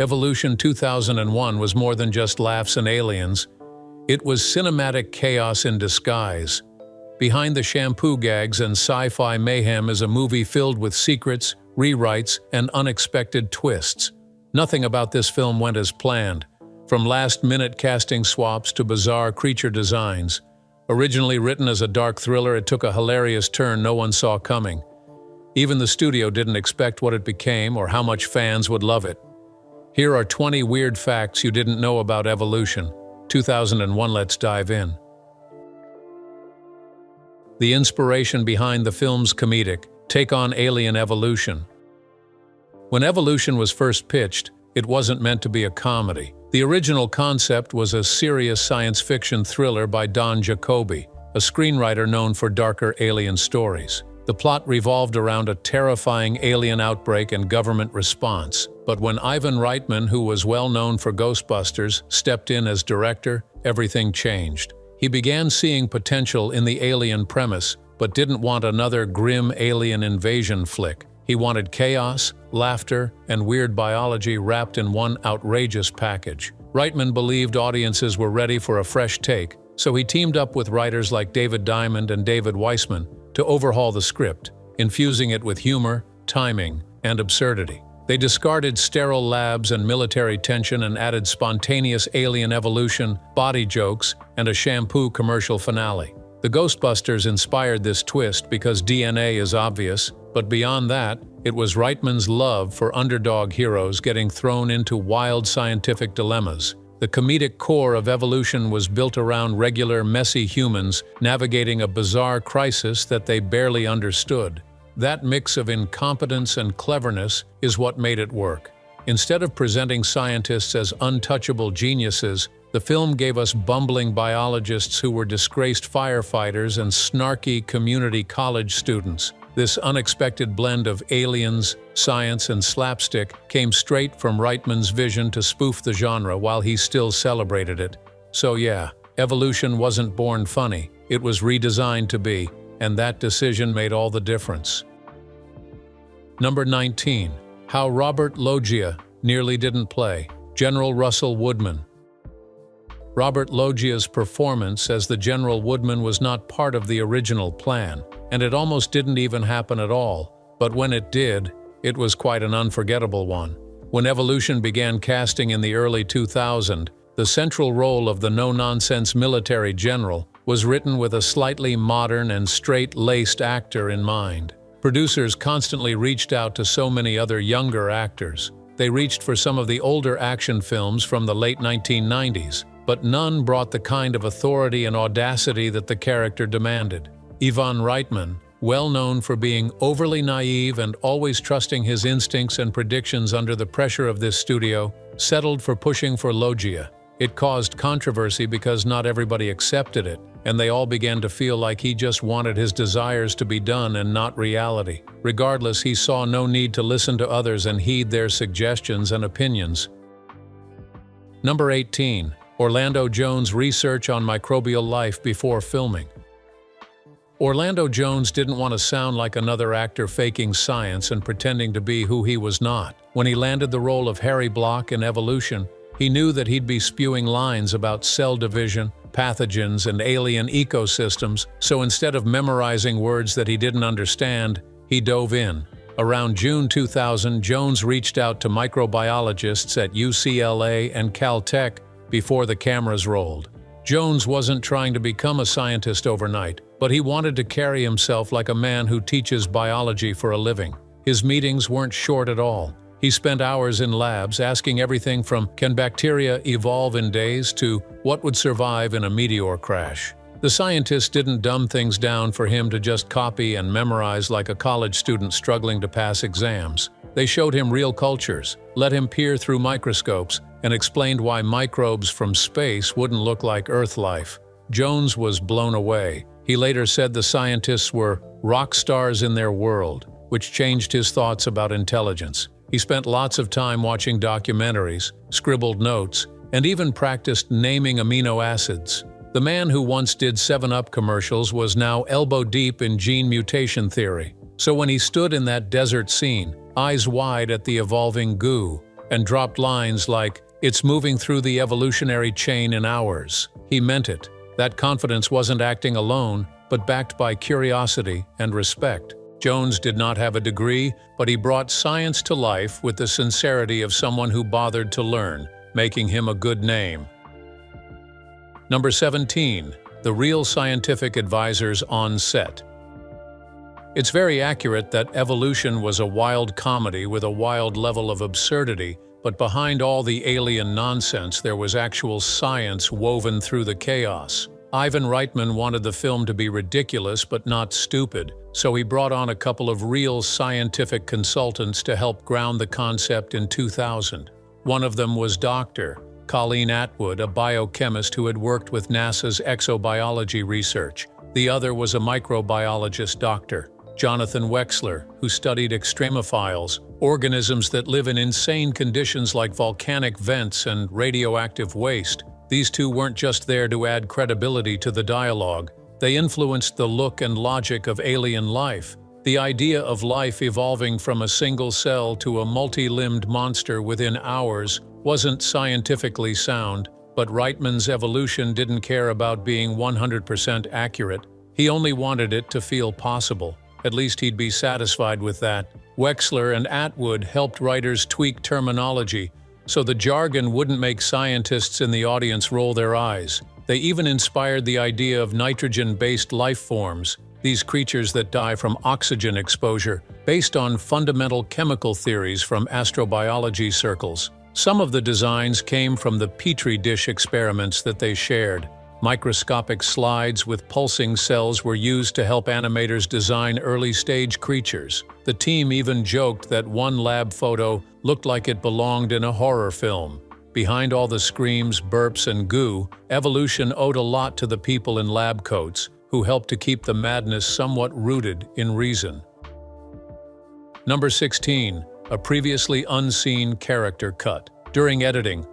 Evolution 2001 was more than just laughs and aliens. It was cinematic chaos in disguise. Behind the shampoo gags and sci-fi mayhem is a movie filled with secrets, rewrites, and unexpected twists. Nothing about this film went as planned, from last-minute casting swaps to bizarre creature designs. Originally written as a dark thriller, it took a hilarious turn no one saw coming. Even the studio didn't expect what it became or how much fans would love it. Here are 20 weird facts you didn't know about Evolution 2001. Let's dive in. The inspiration behind the film's comedic take on alien evolution. When Evolution was first pitched, it wasn't meant to be a comedy. The original concept was a serious science fiction thriller by Don Jacoby, a screenwriter known for darker alien stories. The plot revolved around a terrifying alien outbreak and government response. But when Ivan Reitman, who was well known for Ghostbusters, stepped in as director, everything changed. He began seeing potential in the alien premise, but didn't want another grim alien invasion flick. He wanted chaos, laughter, and weird biology wrapped in one outrageous package. Reitman believed audiences were ready for a fresh take, so he teamed up with writers like David Diamond and David Weissman to overhaul the script, infusing it with humor, timing, and absurdity. They discarded sterile labs and military tension and added spontaneous alien evolution, body jokes, and a shampoo commercial finale. The Ghostbusters inspired this twist because DNA is obvious, but beyond that, it was Reitman's love for underdog heroes getting thrown into wild scientific dilemmas. The comedic core of Evolution was built around regular, messy humans navigating a bizarre crisis that they barely understood. That mix of incompetence and cleverness is what made it work. Instead of presenting scientists as untouchable geniuses, the film gave us bumbling biologists who were disgraced firefighters and snarky community college students. This unexpected blend of aliens, science, and slapstick came straight from Reitman's vision to spoof the genre while he still celebrated it. So yeah, Evolution wasn't born funny, it was redesigned to be, and that decision made all the difference. Number 19. How Robert Loggia nearly didn't play. General Russell Woodman. Robert Loggia's performance as the General Woodman was not part of the original plan, and it almost didn't even happen at all. But when it did, it was quite an unforgettable one. When Evolution began casting in the early 2000s, the central role of the no-nonsense military general was written with a slightly modern and straight-laced actor in mind. Producers constantly reached out to so many other younger actors. They reached for some of the older action films from the late 1990s, but none brought the kind of authority and audacity that the character demanded. Ivan Reitman, well known for being overly naive and always trusting his instincts and predictions under the pressure of this studio, settled for pushing for Loggia. It caused controversy because not everybody accepted it, and they all began to feel like he just wanted his desires to be done and not reality. Regardless, he saw no need to listen to others and heed their suggestions and opinions. Number 18. Orlando Jones' research on microbial life before filming. Orlando Jones didn't want to sound like another actor faking science and pretending to be who he was not. When he landed the role of Harry Block in Evolution, he knew that he'd be spewing lines about cell division, pathogens, and alien ecosystems, so instead of memorizing words that he didn't understand, he dove in. Around June 2000, Jones reached out to microbiologists at UCLA and Caltech before the cameras rolled. Jones wasn't trying to become a scientist overnight, but he wanted to carry himself like a man who teaches biology for a living. His meetings weren't short at all. He spent hours in labs asking everything from can bacteria evolve in days to what would survive in a meteor crash. The scientists didn't dumb things down for him to just copy and memorize like a college student struggling to pass exams. They showed him real cultures, let him peer through microscopes, and explained why microbes from space wouldn't look like Earth life. Jones was blown away. He later said the scientists were rock stars in their world, which changed his thoughts about intelligence. He spent lots of time watching documentaries, scribbled notes, and even practiced naming amino acids. The man who once did 7-Up commercials was now elbow-deep in gene mutation theory. So when he stood in that desert scene, eyes wide at the evolving goo, and dropped lines like, "It's moving through the evolutionary chain in hours." He meant it. That confidence wasn't acting alone, but backed by curiosity and respect. Jones did not have a degree, but he brought science to life with the sincerity of someone who bothered to learn, making him a good name. Number 17. The real scientific advisors on set. It's very accurate that Evolution was a wild comedy with a wild level of absurdity, but behind all the alien nonsense there was actual science woven through the chaos. Ivan Reitman wanted the film to be ridiculous but not stupid, so he brought on a couple of real scientific consultants to help ground the concept in 2000. One of them was Dr. Colleen Atwood, a biochemist who had worked with NASA's exobiology research. The other was a microbiologist, Dr. Jonathan Wexler, who studied extremophiles, organisms that live in insane conditions like volcanic vents and radioactive waste. These two weren't just there to add credibility to the dialogue. They influenced the look and logic of alien life. The idea of life evolving from a single cell to a multi-limbed monster within hours wasn't scientifically sound, but Reitman's Evolution didn't care about being 100% accurate. He only wanted it to feel possible. At least he'd be satisfied with that. Wexler and Atwood helped writers tweak terminology, so the jargon wouldn't make scientists in the audience roll their eyes. They even inspired the idea of nitrogen-based life forms, these creatures that die from oxygen exposure, based on fundamental chemical theories from astrobiology circles. Some of the designs came from the Petri dish experiments that they shared. Microscopic slides with pulsing cells were used to help animators design early-stage creatures. The team even joked that one lab photo looked like it belonged in a horror film. Behind all the screams, burps, and goo, Evolution owed a lot to the people in lab coats, who helped to keep the madness somewhat rooted in reason. Number 16. A previously unseen character cut. During editing,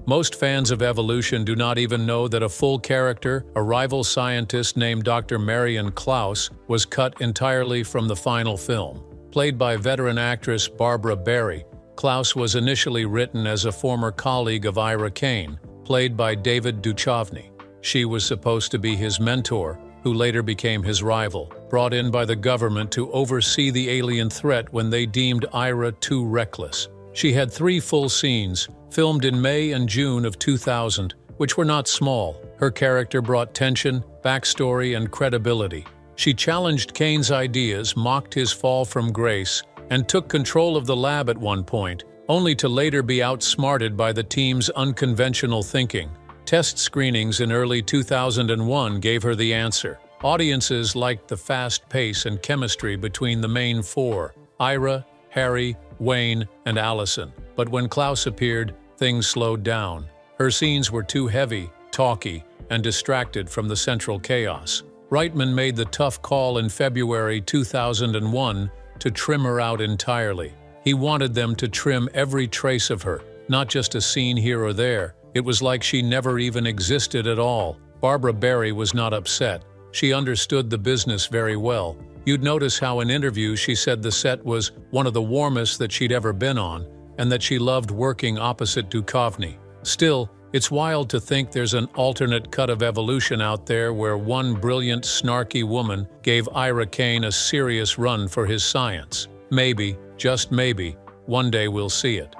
most fans of Evolution do not even know that a full character, a rival scientist named Dr. Marion Klaus, was cut entirely from the final film. Played by veteran actress Barbara Barry, Klaus was initially written as a former colleague of Ira Kane, played by David Duchovny. She was supposed to be his mentor, who later became his rival, brought in by the government to oversee the alien threat when they deemed Ira too reckless. She had 3 full scenes, filmed in May and June of 2000, which were not small. Her character brought tension, backstory, and credibility. She challenged Kane's ideas, mocked his fall from grace, and took control of the lab at one point, only to later be outsmarted by the team's unconventional thinking. Test screenings in early 2001 gave her the answer. Audiences liked the fast pace and chemistry between the main 4, Ira, Harry, Wayne, and Allison. But when Klaus appeared, things slowed down. Her scenes were too heavy, talky, and distracted from the central chaos. Reitman made the tough call in February 2001 to trim her out entirely. He wanted them to trim every trace of her, not just a scene here or there. It was like she never even existed at all. Barbara Barry was not upset. She understood the business very well. You'd notice how in interviews she said the set was one of the warmest that she'd ever been on, and that she loved working opposite Duchovny. Still, it's wild to think there's an alternate cut of Evolution out there where one brilliant, snarky woman gave Ira Kane a serious run for his science. Maybe, just maybe, one day we'll see it.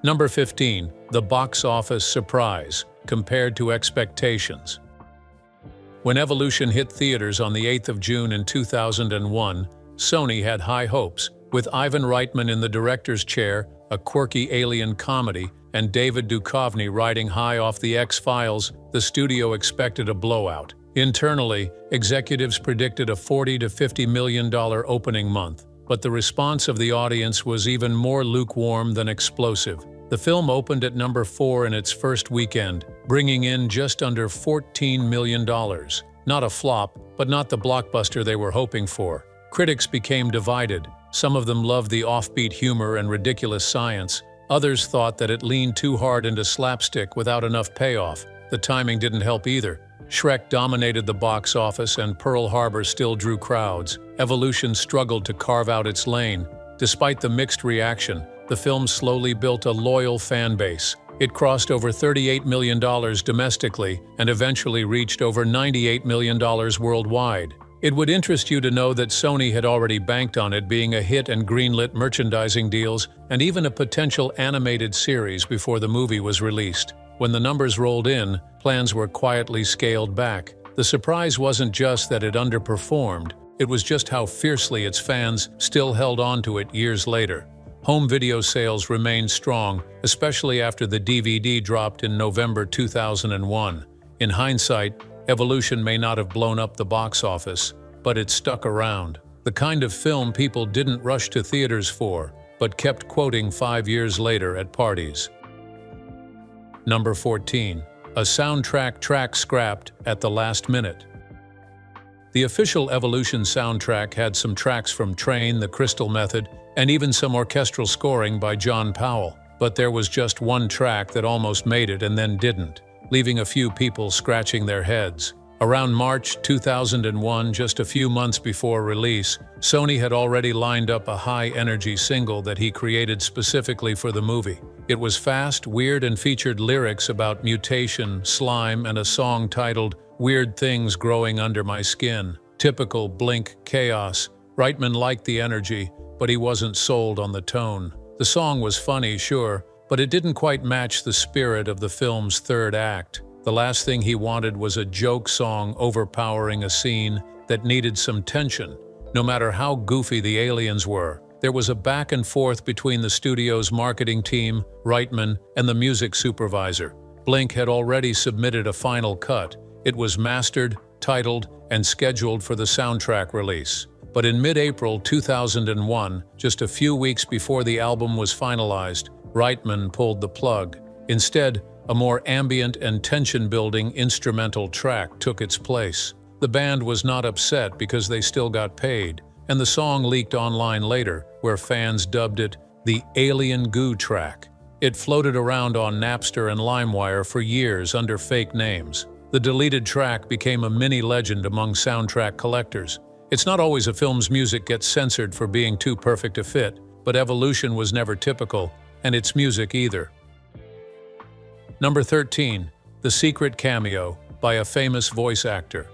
Number 15. The box office surprise, compared to expectations. When Evolution hit theaters on the 8th of June in 2001, Sony had high hopes. With Ivan Reitman in the director's chair, a quirky alien comedy, and David Duchovny riding high off the X-Files, the studio expected a blowout. Internally, executives predicted a $40 to $50 million opening month, but the response of the audience was even more lukewarm than explosive. The film opened at number 4 in its first weekend, bringing in just under $14 million. Not a flop, but not the blockbuster they were hoping for. Critics became divided. Some of them loved the offbeat humor and ridiculous science. Others thought that it leaned too hard into slapstick without enough payoff. The timing didn't help either. Shrek dominated the box office and Pearl Harbor still drew crowds. Evolution struggled to carve out its lane. Despite the mixed reaction, the film slowly built a loyal fan base. It crossed over $38 million domestically and eventually reached over $98 million worldwide. It would interest you to know that Sony had already banked on it being a hit and greenlit merchandising deals and even a potential animated series before the movie was released. When the numbers rolled in, plans were quietly scaled back. The surprise wasn't just that it underperformed, it was just how fiercely its fans still held on to it years later. Home video sales remained strong, especially after the DVD dropped in November 2001. In hindsight, Evolution may not have blown up the box office, but it stuck around. The kind of film people didn't rush to theaters for, but kept quoting 5 years later at parties. Number 14. A soundtrack track scrapped at the last minute. The official Evolution soundtrack had some tracks from Train, The Crystal Method, and even some orchestral scoring by John Powell. But there was just one track that almost made it and then didn't, leaving a few people scratching their heads. Around March 2001, just a few months before release, Sony had already lined up a high-energy single that he created specifically for the movie. It was fast, weird, and featured lyrics about mutation, slime, and a song titled "Weird Things Growing Under My Skin." Typical Blink chaos. Reitman liked the energy, but he wasn't sold on the tone. The song was funny, sure, but it didn't quite match the spirit of the film's third act. The last thing he wanted was a joke song overpowering a scene that needed some tension. No matter how goofy the aliens were, there was a back and forth between the studio's marketing team, Reitman, and the music supervisor. Blink had already submitted a final cut. It was mastered, titled, and scheduled for the soundtrack release. But in mid-April 2001, just a few weeks before the album was finalized, Reitman pulled the plug. Instead, a more ambient and tension-building instrumental track took its place. The band was not upset because they still got paid, and the song leaked online later, where fans dubbed it the Alien Goo track. It floated around on Napster and LimeWire for years under fake names. The deleted track became a mini-legend among soundtrack collectors. It's not always a film's music gets censored for being too perfect a fit, but Evolution was never typical, and its music either. Number 13. The Secret Cameo by a famous voice actor.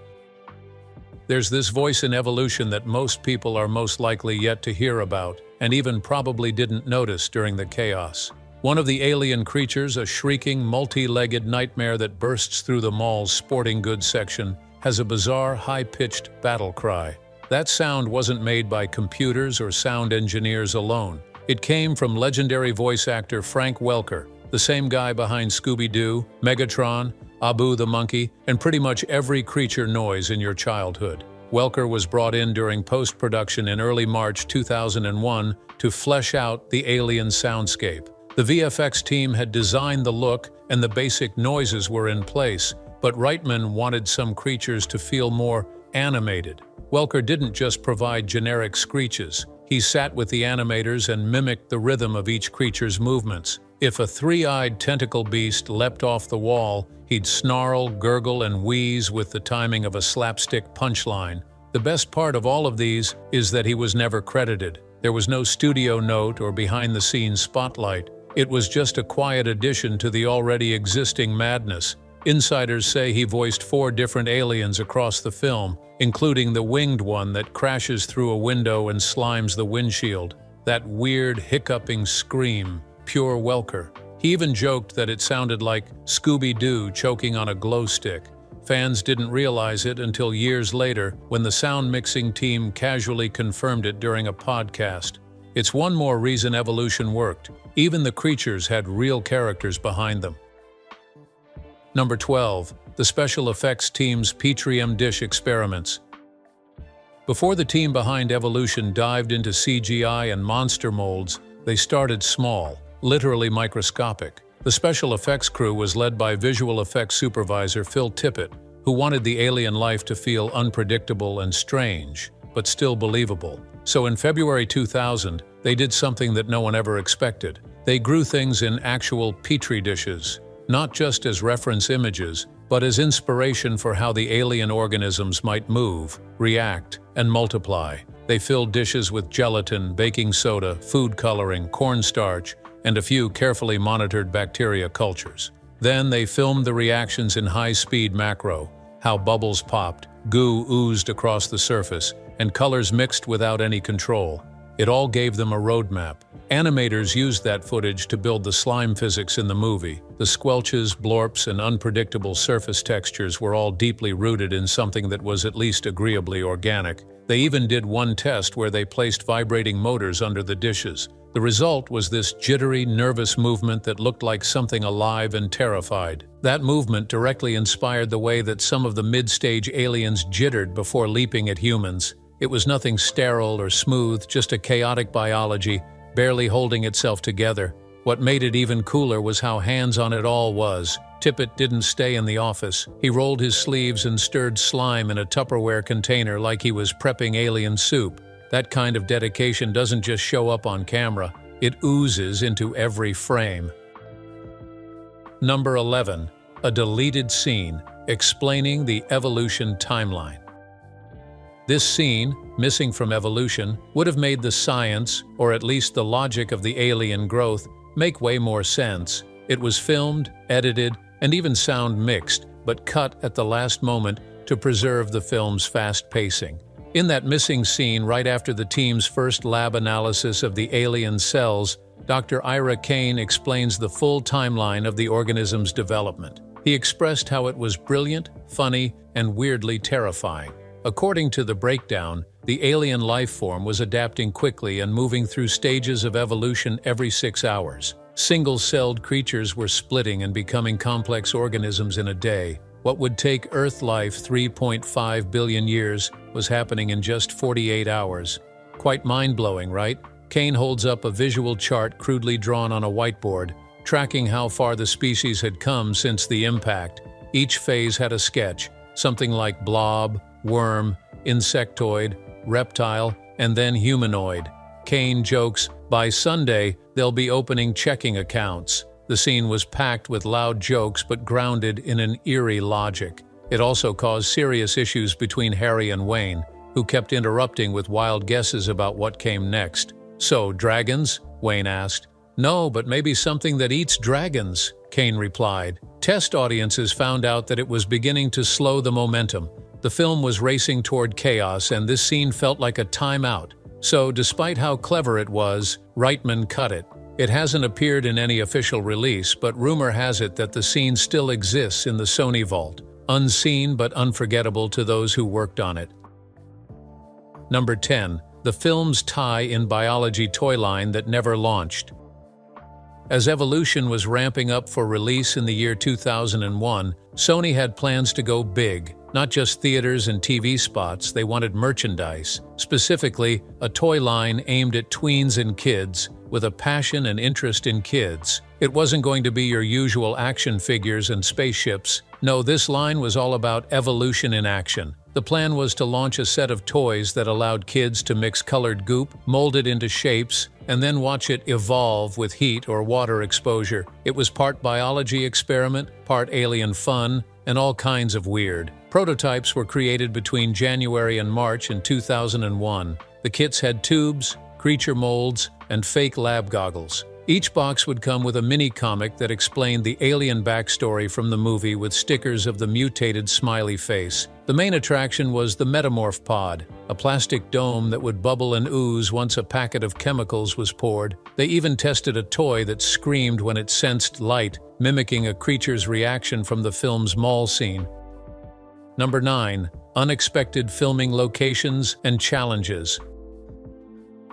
There's this voice in Evolution that most people are most likely yet to hear about, and even probably didn't notice during the chaos. One of the alien creatures, a shrieking, multi-legged nightmare that bursts through the mall's sporting goods section, has a bizarre, high-pitched battle cry. That sound wasn't made by computers or sound engineers alone. It came from legendary voice actor Frank Welker, the same guy behind Scooby-Doo, Megatron, Abu the Monkey, and pretty much every creature noise in your childhood. Welker was brought in during post-production in early March 2001 to flesh out the alien soundscape. The VFX team had designed the look and the basic noises were in place, but Reitman wanted some creatures to feel more animated. Welker didn't just provide generic screeches. He sat with the animators and mimicked the rhythm of each creature's movements. If a three-eyed tentacle beast leapt off the wall, he'd snarl, gurgle, and wheeze with the timing of a slapstick punchline. The best part of all of these is that he was never credited. There was no studio note or behind-the-scenes spotlight. It was just a quiet addition to the already existing madness. Insiders say he voiced 4 different aliens across the film, including the winged one that crashes through a window and slimes the windshield. That weird, hiccuping scream, pure Welker. He even joked that it sounded like Scooby-Doo choking on a glow stick. Fans didn't realize it until years later when the sound mixing team casually confirmed it during a podcast. It's one more reason Evolution worked. Even the creatures had real characters behind them. Number 12. The special effects team's Petrium dish experiments. Before the team behind Evolution dived into CGI and monster molds, they started small, literally microscopic. The special effects crew was led by visual effects supervisor Phil Tippett, who wanted the alien life to feel unpredictable and strange, but still believable. So in February 2000, they did something that no one ever expected. They grew things in actual Petri dishes, not just as reference images, but as inspiration for how the alien organisms might move, react, and multiply. They filled dishes with gelatin, baking soda, food coloring, cornstarch, and a few carefully monitored bacteria cultures. Then they filmed the reactions in high-speed macro, how bubbles popped, goo oozed across the surface, and colors mixed without any control. It all gave them a roadmap. Animators used that footage to build the slime physics in the movie. The squelches, blorps, and unpredictable surface textures were all deeply rooted in something that was at least agreeably organic. They even did one test where they placed vibrating motors under the dishes. The result was this jittery, nervous movement that looked like something alive and terrified. That movement directly inspired the way that some of the mid-stage aliens jittered before leaping at humans. It was nothing sterile or smooth, just a chaotic biology, barely holding itself together. What made it even cooler was how hands-on it all was. Tippett didn't stay in the office. He rolled his sleeves and stirred slime in a Tupperware container like he was prepping alien soup. That kind of dedication doesn't just show up on camera, it oozes into every frame. Number 11. A deleted scene, explaining the evolution timeline. This scene, missing from evolution, would have made the science, or at least the logic of the alien growth, make way more sense. It was filmed, edited, and even sound mixed, but cut at the last moment to preserve the film's fast pacing. In that missing scene right after the team's first lab analysis of the alien cells, Dr. Ira Kane explains the full timeline of the organism's development. He expressed how it was brilliant, funny, and weirdly terrifying. According to the breakdown, the alien life form was adapting quickly and moving through stages of evolution every 6 hours. Single-celled creatures were splitting and becoming complex organisms in a day. What would take Earth life 3.5 billion years was happening in just 48 hours. Quite mind-blowing, right? Kane holds up a visual chart crudely drawn on a whiteboard, tracking how far the species had come since the impact. Each phase had a sketch, something like blob, worm, insectoid, reptile, and then humanoid. Kane jokes, "By Sunday, they'll be opening checking accounts." The scene was packed with loud jokes but grounded in an eerie logic. It also caused serious issues between Harry and Wayne, who kept interrupting with wild guesses about what came next. "So, dragons?" Wayne asked. "No, but maybe something that eats dragons," Kane replied. Test audiences found out that it was beginning to slow the momentum. The film was racing toward chaos, and this scene felt like a timeout. So, despite how clever it was, Reitman cut it. It hasn't appeared in any official release, but rumor has it that the scene still exists in the Sony vault, unseen but unforgettable to those who worked on it. Number 10. The film's tie-in biology toy line that never launched. As Evolution was ramping up for release in the year 2001, Sony had plans to go big. Not just theaters and TV spots, they wanted merchandise. Specifically, a toy line aimed at tweens and kids, with a passion and interest in kids. It wasn't going to be your usual action figures and spaceships. No, this line was all about evolution in action. The plan was to launch a set of toys that allowed kids to mix colored goop, mold it into shapes, and then watch it evolve with heat or water exposure. It was part biology experiment, part alien fun, and all kinds of weird. Prototypes were created between January and March in 2001. The kits had tubes, creature molds, and fake lab goggles. Each box would come with a mini-comic that explained the alien backstory from the movie with stickers of the mutated smiley face. The main attraction was the Metamorph Pod, a plastic dome that would bubble and ooze once a packet of chemicals was poured. They even tested a toy that screamed when it sensed light, mimicking a creature's reaction from the film's mall scene. Number 9. Unexpected filming locations and challenges.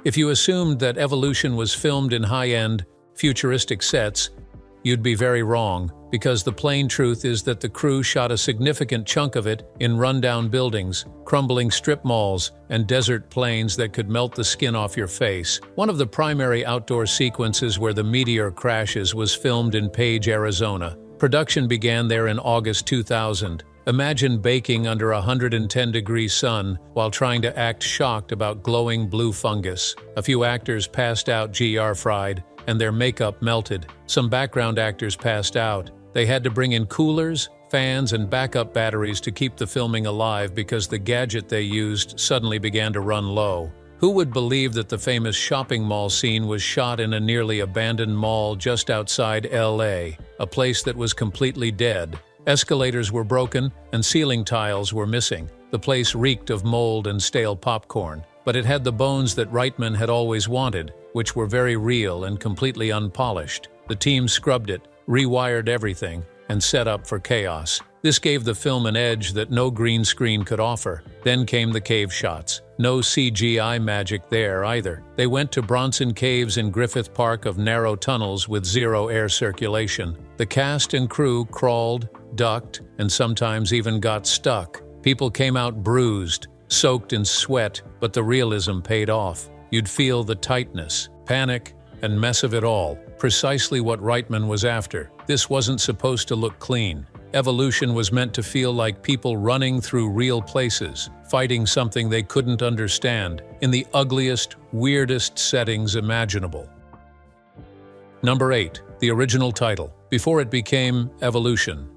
If you assumed that Evolution was filmed in high-end, futuristic sets, you'd be very wrong, because the plain truth is that the crew shot a significant chunk of it in rundown buildings, crumbling strip malls, and desert plains that could melt the skin off your face. One of the primary outdoor sequences where the meteor crashes was filmed in Page, Arizona. Production began there in August 2000. Imagine baking under a 110-degree sun while trying to act shocked about glowing blue fungus. A few actors passed out GR fried, and their makeup melted. Some background actors passed out. They had to bring in coolers, fans, and backup batteries to keep the filming alive because the gadget they used suddenly began to run low. Who would believe that the famous shopping mall scene was shot in a nearly abandoned mall just outside LA, a place that was completely dead? Escalators were broken and ceiling tiles were missing. The place reeked of mold and stale popcorn, but it had the bones that Reitman had always wanted, which were very real and completely unpolished. The team scrubbed it, rewired everything, and set up for chaos. This gave the film an edge that no green screen could offer. Then came the cave shots. No CGI magic there either. They went to Bronson Caves in Griffith Park of narrow tunnels with zero air circulation. The cast and crew crawled, ducked, and sometimes even got stuck. People came out bruised, soaked in sweat, but the realism paid off. You'd feel the tightness, panic, and mess of it all. Precisely what Reitman was after. This wasn't supposed to look clean. Evolution was meant to feel like people running through real places, fighting something they couldn't understand, in the ugliest, weirdest settings imaginable. Number 8. The original title, before it became Evolution.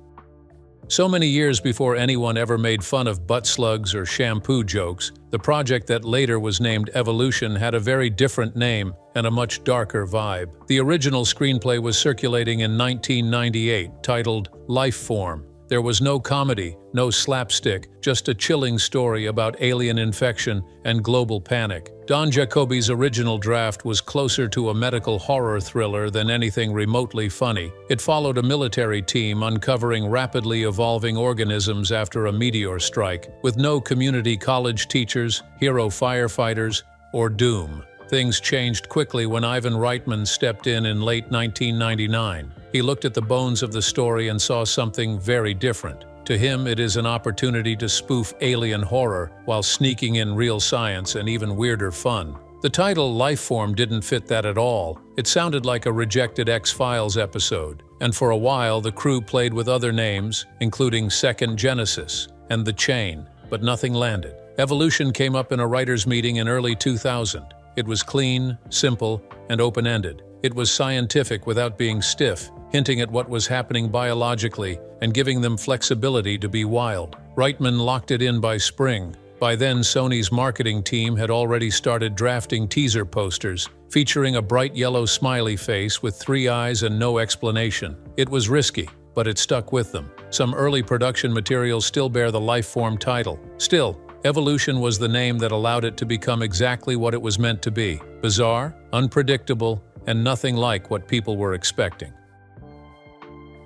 So many years before anyone ever made fun of butt slugs or shampoo jokes, the project that later was named Evolution had a very different name and a much darker vibe. The original screenplay was circulating in 1998, titled Life Form. There was no comedy, no slapstick, just a chilling story about alien infection and global panic. Don Jacoby's original draft was closer to a medical horror thriller than anything remotely funny. It followed a military team uncovering rapidly evolving organisms after a meteor strike, with no community college teachers, hero firefighters, or doom. Things changed quickly when Ivan Reitman stepped in late 1999. He looked at the bones of the story and saw something very different. To him, it is an opportunity to spoof alien horror while sneaking in real science and even weirder fun. The title Lifeform didn't fit that at all. It sounded like a rejected X-Files episode. And for a while, the crew played with other names, including Second Genesis and The Chain, but nothing landed. Evolution came up in a writers' meeting in early 2000. It was clean, simple, and open-ended. It was scientific without being stiff, hinting at what was happening biologically and giving them flexibility to be wild. Reitman locked it in by spring. By then, Sony's marketing team had already started drafting teaser posters, featuring a bright yellow smiley face with 3 eyes and no explanation. It was risky, but it stuck with them. Some early production materials still bear the Lifeform title. Still, Evolution was the name that allowed it to become exactly what it was meant to be: bizarre, unpredictable, and nothing like what people were expecting.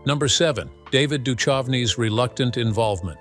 Number 7. David Duchovny's reluctant involvement.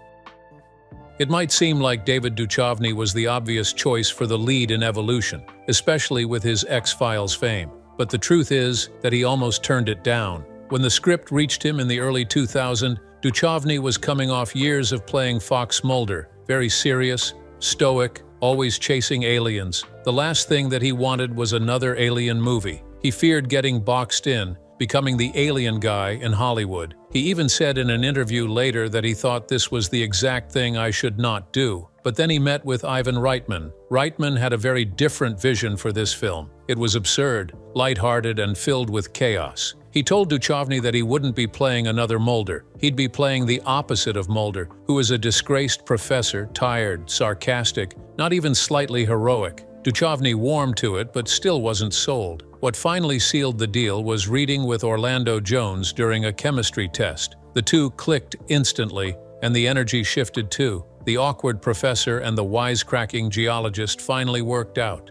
It might seem like David Duchovny was the obvious choice for the lead in Evolution, especially with his X-Files fame. But the truth is that he almost turned it down. When the script reached him in the early 2000s, Duchovny was coming off years of playing Fox Mulder, very serious, stoic, always chasing aliens. The last thing that he wanted was another alien movie. He feared getting boxed in, becoming the alien guy in Hollywood. He even said in an interview later that he thought this was the exact thing I should not do. But then he met with Ivan Reitman. Reitman had a very different vision for this film. It was absurd, lighthearted, and filled with chaos. He told Duchovny that he wouldn't be playing another Mulder. He'd be playing the opposite of Mulder, who is a disgraced professor, tired, sarcastic, not even slightly heroic. Duchovny warmed to it, but still wasn't sold. What finally sealed the deal was reading with Orlando Jones during a chemistry test. The two clicked instantly, and the energy shifted too. The awkward professor and the wisecracking geologist finally worked out.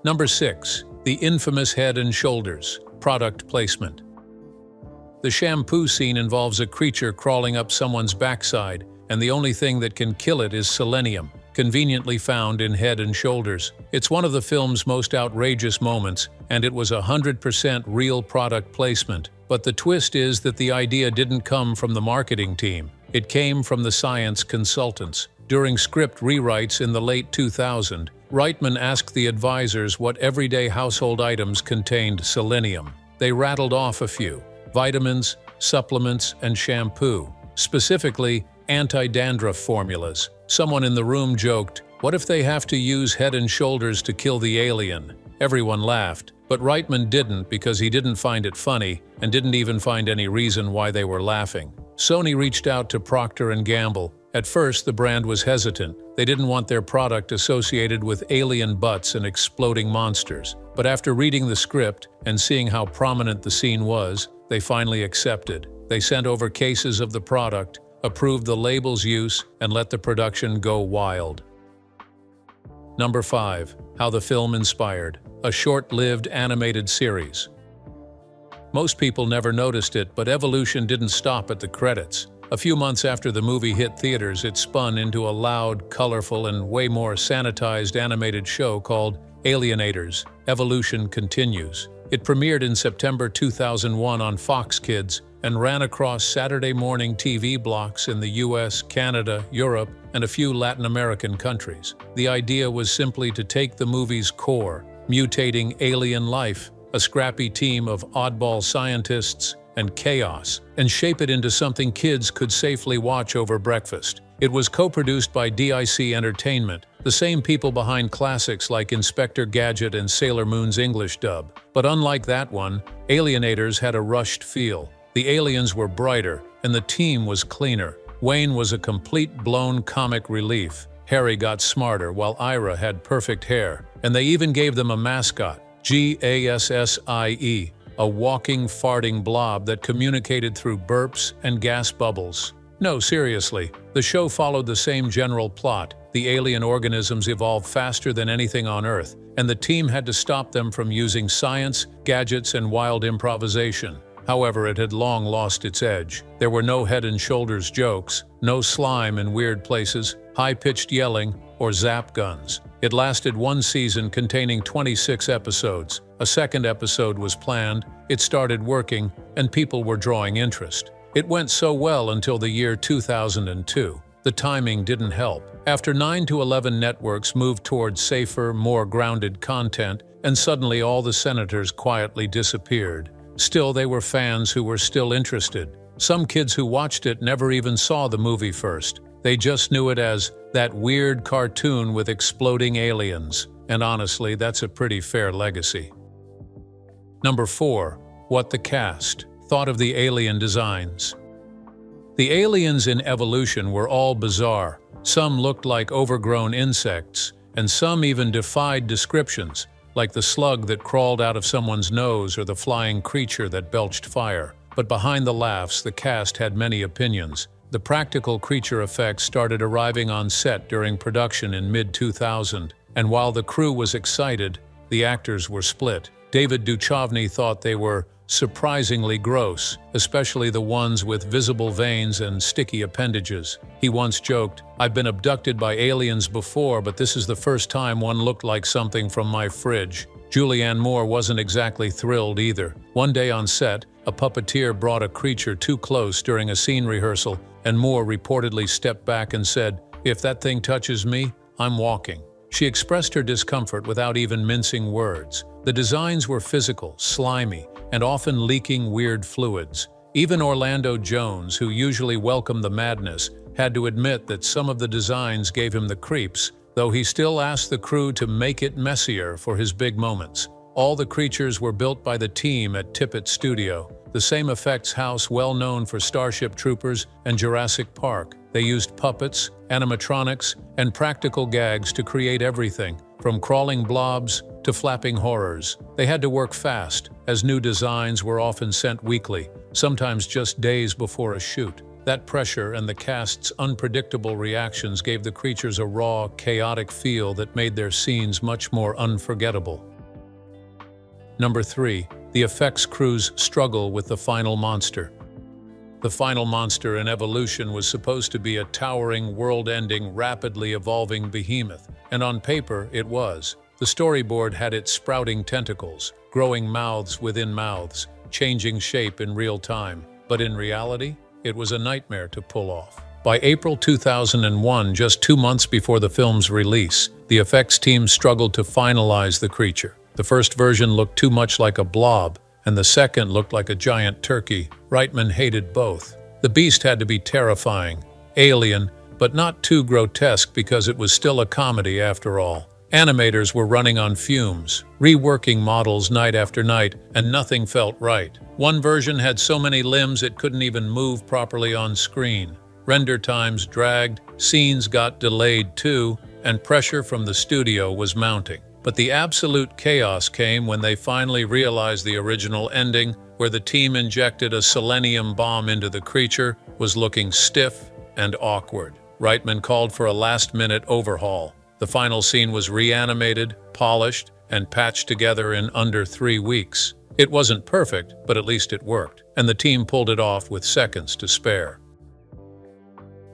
Number 6. The infamous Head and Shoulders. Product placement. The shampoo scene involves a creature crawling up someone's backside, and the only thing that can kill it is selenium, conveniently found in Head and Shoulders. It's one of the film's most outrageous moments, and it was 100% real product placement. But the twist is that the idea didn't come from the marketing team. It came from the science consultants. During script rewrites in the late 2000s, Reitman asked the advisors what everyday household items contained selenium. They rattled off a few: vitamins, supplements, and shampoo. Specifically, anti-dandruff formulas. Someone in the room joked, "What if they have to use Head and Shoulders to kill the alien?" Everyone laughed, but Reitman didn't, because he didn't find it funny and didn't even find any reason why they were laughing. Sony reached out to Procter & Gamble, At first, the brand was hesitant. They didn't want their product associated with alien butts and exploding monsters. But after reading the script and seeing how prominent the scene was, they finally accepted. They sent over cases of the product, approved the label's use, and let the production go wild. Number 5. How the film inspired. A short-lived animated series. Most people never noticed it, but Evolution didn't stop at the credits. A few months after the movie hit theaters, it spun into a loud, colorful, and way more sanitized animated show called Alienators. Evolution continues. It premiered in September 2001 on Fox Kids and ran across Saturday morning TV blocks in the US, Canada, Europe, and a few Latin American countries. The idea was simply to take the movie's core, mutating alien life, a scrappy team of oddball scientists, and chaos, and shape it into something kids could safely watch over breakfast. It was co-produced by DIC Entertainment, the same people behind classics like Inspector Gadget and Sailor Moon's English dub. But unlike that one, Alienators had a rushed feel. The aliens were brighter, and the team was cleaner. Wayne was a complete blown comic relief. Harry got smarter, while Ira had perfect hair. And they even gave them a mascot, GASSIE, a walking, farting blob that communicated through burps and gas bubbles. No, seriously, the show followed the same general plot. The alien organisms evolved faster than anything on Earth, and the team had to stop them from using science, gadgets, and wild improvisation. However, it had long lost its edge. There were no head and shoulders jokes, no slime in weird places, high-pitched yelling, or zap guns. It lasted one season containing 26 episodes. A second episode was planned, it started working, and people were drawing interest. It went so well until the year 2002. The timing didn't help. After 9 to 11 networks moved towards safer, more grounded content, and suddenly all the senators quietly disappeared. Still, they were fans who were still interested. Some kids who watched it never even saw the movie first. They just knew it as that weird cartoon with exploding aliens. And honestly, that's a pretty fair legacy. Number 4. What the cast thought of the alien designs. The aliens in Evolution were all bizarre. Some looked like overgrown insects, and some even defied descriptions, like the slug that crawled out of someone's nose or the flying creature that belched fire. But behind the laughs, the cast had many opinions. The practical creature effects started arriving on set during production in mid-2000, and while the crew was excited, the actors were split. David Duchovny thought they were surprisingly gross, especially the ones with visible veins and sticky appendages. He once joked, "I've been abducted by aliens before, but this is the first time one looked like something from my fridge." Julianne Moore wasn't exactly thrilled either. One day on set, a puppeteer brought a creature too close during a scene rehearsal, and Moore reportedly stepped back and said, "If that thing touches me, I'm walking." She expressed her discomfort without even mincing words. The designs were physical, slimy, and often leaking weird fluids. Even Orlando Jones, who usually welcomed the madness, had to admit that some of the designs gave him the creeps, though he still asked the crew to make it messier for his big moments. All the creatures were built by the team at Tippett Studio, the same effects house well known for Starship Troopers and Jurassic Park. They used puppets, animatronics, and practical gags to create everything, from crawling blobs to flapping horrors. They had to work fast, as new designs were often sent weekly, sometimes just days before a shoot. That pressure and the cast's unpredictable reactions gave the creatures a raw, chaotic feel that made their scenes much more unforgettable. Number 3. The effects crew's struggle with the final monster. The final monster in Evolution was supposed to be a towering, world-ending, rapidly evolving behemoth, and on paper it was. The storyboard had its sprouting tentacles, growing mouths within mouths, changing shape in real time. But in reality, it was a nightmare to pull off. By April 2001, just 2 months before the film's release, the effects team struggled to finalize the creature. The first version looked too much like a blob, and the second looked like a giant turkey. Reitman hated both. The beast had to be terrifying, alien, but not too grotesque because it was still a comedy after all. Animators were running on fumes, reworking models night after night, and nothing felt right. One version had so many limbs it couldn't even move properly on screen. Render times dragged, Scenes got delayed too, and pressure from the studio was mounting. But the absolute chaos came when they finally realized the original ending, where the team injected a selenium bomb into the creature, was looking stiff and awkward. Reitman called for a last-minute overhaul. The final scene was reanimated, polished, and patched together in under 3 weeks. It wasn't perfect, but at least it worked, and the team pulled it off with seconds to spare.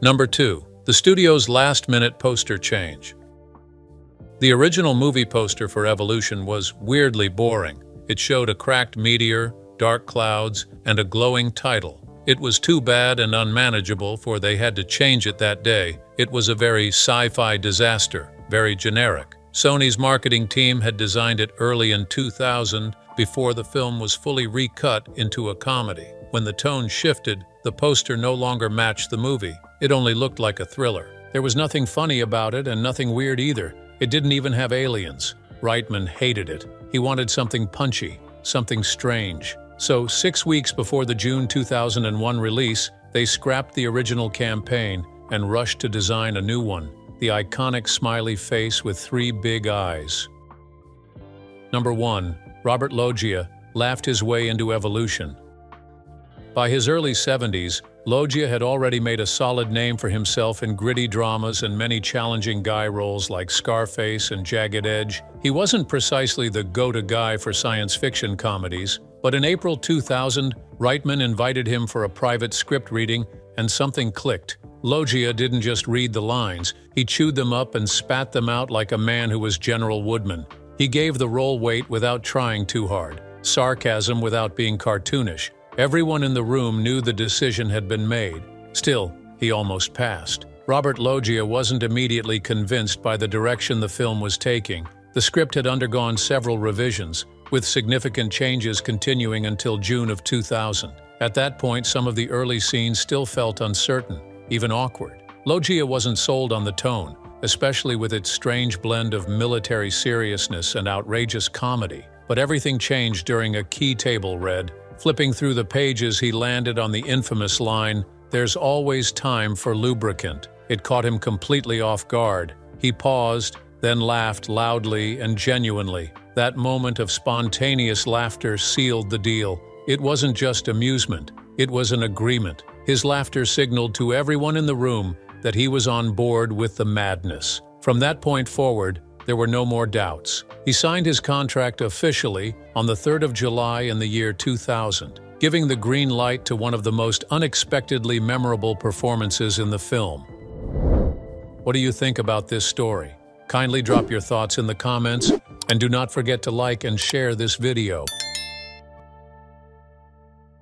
Number 2. The studio's last-minute poster change. The original movie poster for Evolution was weirdly boring. It showed a cracked meteor, dark clouds, and a glowing title. It was too bad and unmanageable, for they had to change it that day. It was a very sci-fi disaster, very generic. Sony's marketing team had designed it early in 2000, before the film was fully recut into a comedy. When the tone shifted, the poster no longer matched the movie. It only looked like a thriller. There was nothing funny about it and nothing weird either. It didn't even have aliens. Reitman hated it. He wanted something punchy, something strange. So 6 weeks before the June 2001 release, they scrapped the original campaign and rushed to design a new one, the iconic smiley face with 3 big eyes. Number 1. Robert Loggia laughed his way into Evolution. By his early 70s, Loggia had already made a solid name for himself in gritty dramas and many challenging guy roles like Scarface and Jagged Edge. He wasn't precisely the go-to guy for science fiction comedies, but in April 2000, Reitman invited him for a private script reading, and something clicked. Loggia didn't just read the lines, he chewed them up and spat them out like a man who was General Woodman. He gave the role weight without trying too hard, sarcasm without being cartoonish. Everyone in the room knew the decision had been made. Still, he almost passed. Robert Loggia wasn't immediately convinced by the direction the film was taking. The script had undergone several revisions, with significant changes continuing until June of 2000. At that point, some of the early scenes still felt uncertain, even awkward. Loggia wasn't sold on the tone, especially with its strange blend of military seriousness and outrageous comedy. But everything changed during a key table read. Flipping through the pages, he landed on the infamous line, "There's always time for lubricant." It caught him completely off guard. He paused, then laughed loudly and genuinely. That moment of spontaneous laughter sealed the deal. It wasn't just amusement, it was an agreement. His laughter signaled to everyone in the room that he was on board with the madness. From that point forward, there were no more doubts. He signed his contract officially on the 3rd of July in the year 2000, giving the green light to one of the most unexpectedly memorable performances in the film. What do you think about this story? Kindly drop your thoughts in the comments, and do not forget to like and share this video.